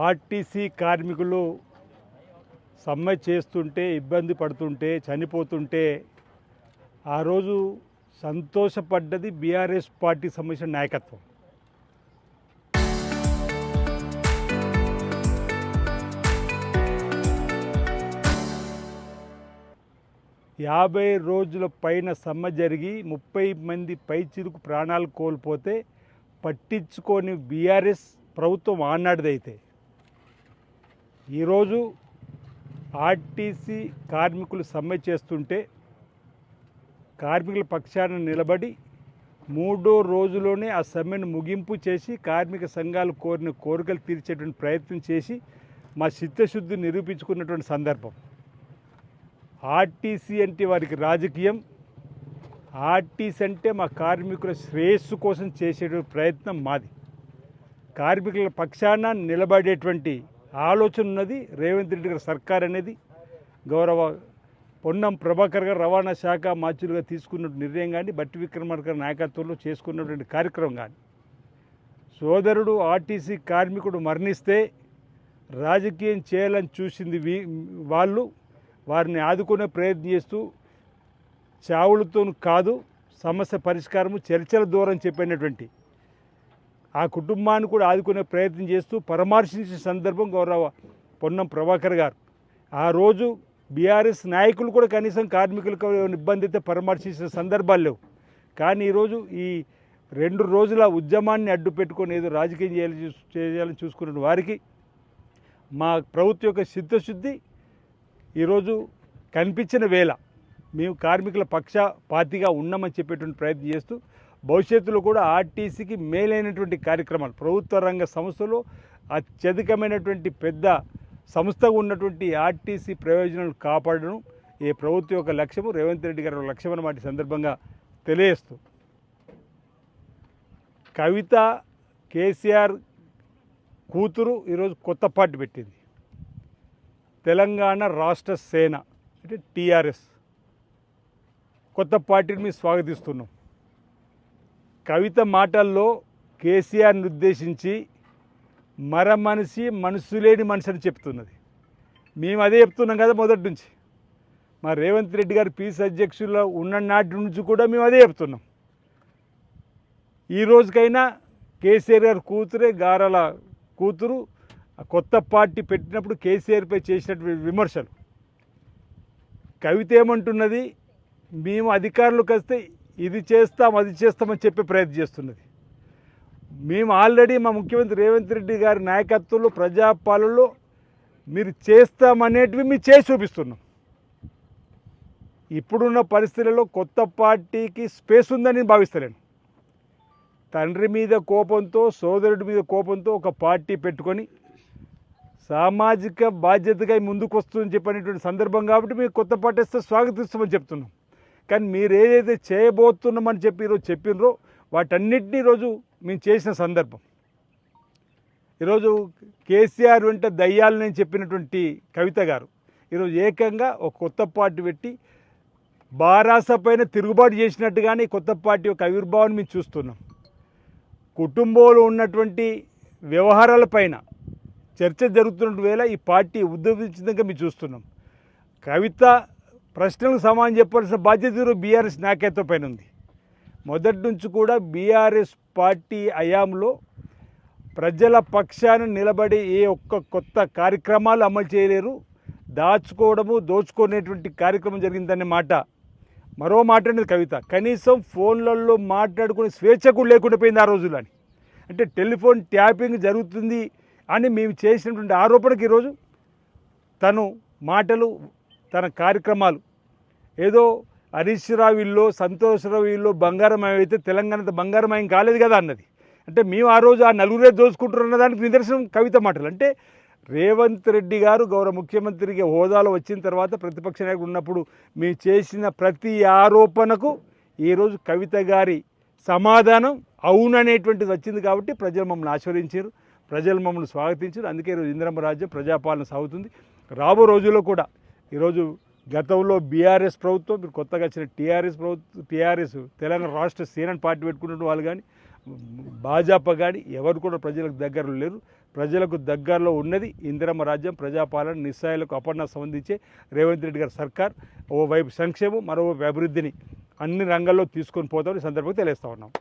RTC కార్మికులు సమ్మె చేస్తుంటే ఇబ్బంది పడుతుంటే చనిపోతుంటే ఆ రోజు సంతోషపడ్డది బీఆర్ఎస్ పార్టీ సంబంధించిన నాయకత్వం. యాభై రోజుల పైన సమ్మె జరిగి 30 మంది పైచిలుకు ప్రాణాలు కోల్పోతే పట్టించుకొని బీఆర్ఎస్ ప్రభుత్వం ఆనాటిదైతే ఈరోజు ఆర్టీసీ కార్మికులు సమ్మె చేస్తుంటే కార్మికుల పక్షాన నిలబడి మూడో రోజులోనే ఆ సమ్మెను ముగింపు చేసి కార్మిక సంఘాలు కోరిన కోరికలు తీర్చేటువంటి ప్రయత్నం చేసి మా చిత్తశుద్ధి నిరూపించుకున్నటువంటి సందర్భం. ఆర్టీసీ అంటే వారికి రాజకీయం, ఆర్టీసీ అంటే మా కార్మికుల శ్రేయస్సు కోసం చేసేటువంటి ప్రయత్నం మాది. కార్మికుల పక్షాన నిలబడేటువంటి ఆలోచన ఉన్నది రేవంత్ రెడ్డి గారి సర్కార్ అనేది. గౌరవ పొన్నం ప్రభాకర్ గారు రవాణా శాఖ మార్చులుగా తీసుకున్న నిర్ణయం కానీ, బట్టి విక్రమార్క నాయకత్వంలో చేసుకున్నటువంటి కార్యక్రమం కానీ, సోదరుడు ఆర్టీసీ కార్మికుడు మరణిస్తే రాజకీయం చేయాలని చూసింది వాళ్ళు. వారిని ఆదుకునే ప్రయత్నం చేస్తూ చావులతో కాదు సమస్య పరిష్కారము చర్చల దూరం చెప్పినటువంటి ఆ కుటుంబాన్ని కూడా ఆదుకునే ప్రయత్నం చేస్తూ పరామర్శించిన సందర్భం గౌరవ పొన్నం ప్రభాకర్ గారు. ఆ రోజు బీఆర్ఎస్ నాయకులు కూడా కనీసం కార్మికులకు ఇబ్బంది అయితే పరామర్శించిన సందర్భాలు లేవు. కానీ ఈరోజు ఈ 2 రోజుల ఉద్యమాన్ని అడ్డు పెట్టుకొని ఏదో రాజకీయం చేయాలని చూసుకున్న వారికి మా ప్రభుత్వం యొక్క చిత్తశుద్ధి ఈరోజు కనిపించిన వేళ మేము కార్మికుల పక్షపాతిగా ఉన్నామని చెప్పేటువంటి ప్రయత్నం చేస్తూ భవిష్యత్తులో కూడా ఆర్టీసీకి మేలైనటువంటి కార్యక్రమాలు ప్రభుత్వ రంగ సంస్థలో అత్యధికమైనటువంటి పెద్ద సంస్థగా ఉన్నటువంటి ఆర్టీసీ ప్రయోజనాలు కాపాడడం ఈ ప్రభుత్వం యొక్క లక్ష్యము, రేవంత్ రెడ్డి గారి లక్ష్యం అన్నమాట సందర్భంగా తెలియజేస్తూ కవిత కేసీఆర్ కూతురు ఈరోజు కొత్త పార్టీ పెట్టింది, తెలంగాణ రాష్ట్ర సేన అంటే టీఆర్ఎస్. కొత్త పార్టీని మేము స్వాగతిస్తున్నాం. కవిత మాటల్లో కేసీఆర్ని ఉద్దేశించి మనసు లేని మనిషి అని చెప్తున్నది. మేము అదే చెప్తున్నాం కదా మొదటి నుంచి. మా రేవంత్ రెడ్డి గారు పీసీ అధ్యక్షుల్లో ఉన్న నాటి నుంచి కూడా మేము అదే చెప్తున్నాం. ఈ రోజుకైనా కేసీఆర్ గారు కూతురే గారాల కూతురు కొత్త పార్టీ పెట్టినప్పుడు కేసీఆర్పై చేసినటువంటి విమర్శలు. కవిత ఏమంటున్నది, మేము అధికారులకు వస్తే ఇది చేస్తాం అది చేస్తామని చెప్పే ప్రయత్నం చేస్తున్నది. మేము ఆల్రెడీ మా ముఖ్యమంత్రి రేవంత్ రెడ్డి గారి నాయకత్వంలో ప్రజాపాలనలో మీరు చేస్తామనేటివి మేము చేసి చూపిస్తున్నాం. ఇప్పుడున్న పరిస్థితులలో కొత్త పార్టీకి స్పేస్ ఉందని భావిస్తలేను. తండ్రి మీద కోపంతో సోదరుడి మీద కోపంతో ఒక పార్టీ పెట్టుకొని సామాజిక బాధ్యతగా ముందుకు వస్తుందని చెప్పినటువంటి సందర్భం కాబట్టి మేము కొత్త పార్టీ వస్తే స్వాగతిస్తామని చెప్తున్నాం. కానీ మీరు ఏదైతే చేయబోతున్నామని చెప్పి ఈరోజు చెప్పినరో వాటన్నిటినీ ఈరోజు మేము చేసిన సందర్భం. ఈరోజు కేసీఆర్ వెంట దయ్యాలని చెప్పినటువంటి కవిత గారు ఈరోజు ఏకంగా ఒక కొత్త పార్టీ పెట్టి బారాస పైన తిరుగుబాటు చేసినట్టుగానే కొత్త పార్టీ యొక్క ఆవిర్భావాన్ని మేము చూస్తున్నాం. కుటుంబంలో ఉన్నటువంటి వ్యవహారాలపైన చర్చ జరుగుతున్న వేళ ఈ పార్టీ ఉద్యమించిందిగా మేము చూస్తున్నాం. కవిత ప్రశ్నలకు సమాధానం చెప్పాల్సిన బాధ్యత బీఆర్ఎస్ నాయకత్వం పైన ఉంది. మొదటి నుంచి కూడా బీఆర్ఎస్ పార్టీ హయాంలో ప్రజల పక్షాన నిలబడి ఏ ఒక్క కొత్త కార్యక్రమాలు అమలు చేయలేరు, దాచుకోవడము దోచుకునేటువంటి కార్యక్రమం జరిగిందనే మాట. మరో మాట అనేది కవిత కనీసం ఫోన్లలో మాట్లాడుకునే స్వేచ్ఛ కూడా లేకుండా పోయింది ఆ రోజులని. అంటే టెలిఫోన్ ట్యాపింగ్ జరుగుతుంది అని మేము చేసినటువంటి ఆరోపణకి ఈరోజు తను మాటలు తన కార్యక్రమాలు ఏదో హరీష్ రావు ఇల్లు సంతోషరావు ఇల్లు బంగారమయం అయితే తెలంగాణ బంగారమయం కాలేదు కదా అన్నది. అంటే మేము ఆ రోజు ఆ నలుగురే దోచుకుంటున్న దానికి నిదర్శనం కవిత మాటలు. అంటే రేవంత్ రెడ్డి గారు గౌరవ ముఖ్యమంత్రికి హోదాలో వచ్చిన తర్వాత ప్రతిపక్ష నాయకుడు ఉన్నప్పుడు మేము చేసిన ప్రతి ఆరోపణకు ఈరోజు కవిత గారి సమాధానం అవుననేటువంటిది వచ్చింది. కాబట్టి ప్రజలు మమ్మల్ని ఆశీర్వదించారు, ప్రజలు మమ్మల్ని స్వాగతించారు. అందుకే ఈరోజు ఇందిరమ్మ రాజ్యం ప్రజాపాలన సాగుతుంది. రాబో రోజుల్లో కూడా ఈరోజు గతంలో బీఆర్ఎస్ ప్రభుత్వం, మీరు కొత్తగా వచ్చిన టీఆర్ఎస్ తెలంగాణ రాష్ట్ర సేన పార్టీ పెట్టుకున్న వాళ్ళు కానీ భాజపా కానీ ఎవరు కూడా ప్రజలకు దగ్గర లేరు. ప్రజలకు దగ్గరలో ఉన్నది ఇందిరమ్మ రాజ్యం, ప్రజాపాలన, నిస్సాయులకు అపర్ణ సంబంధించే రేవంత్ రెడ్డి గారి సర్కార్. ఓవైపు సంక్షేమం, మరోవైపు అభివృద్ధిని అన్ని రంగాల్లో తీసుకొని పోతామని ఈ సందర్భంగా తెలియజేస్తా ఉన్నాం.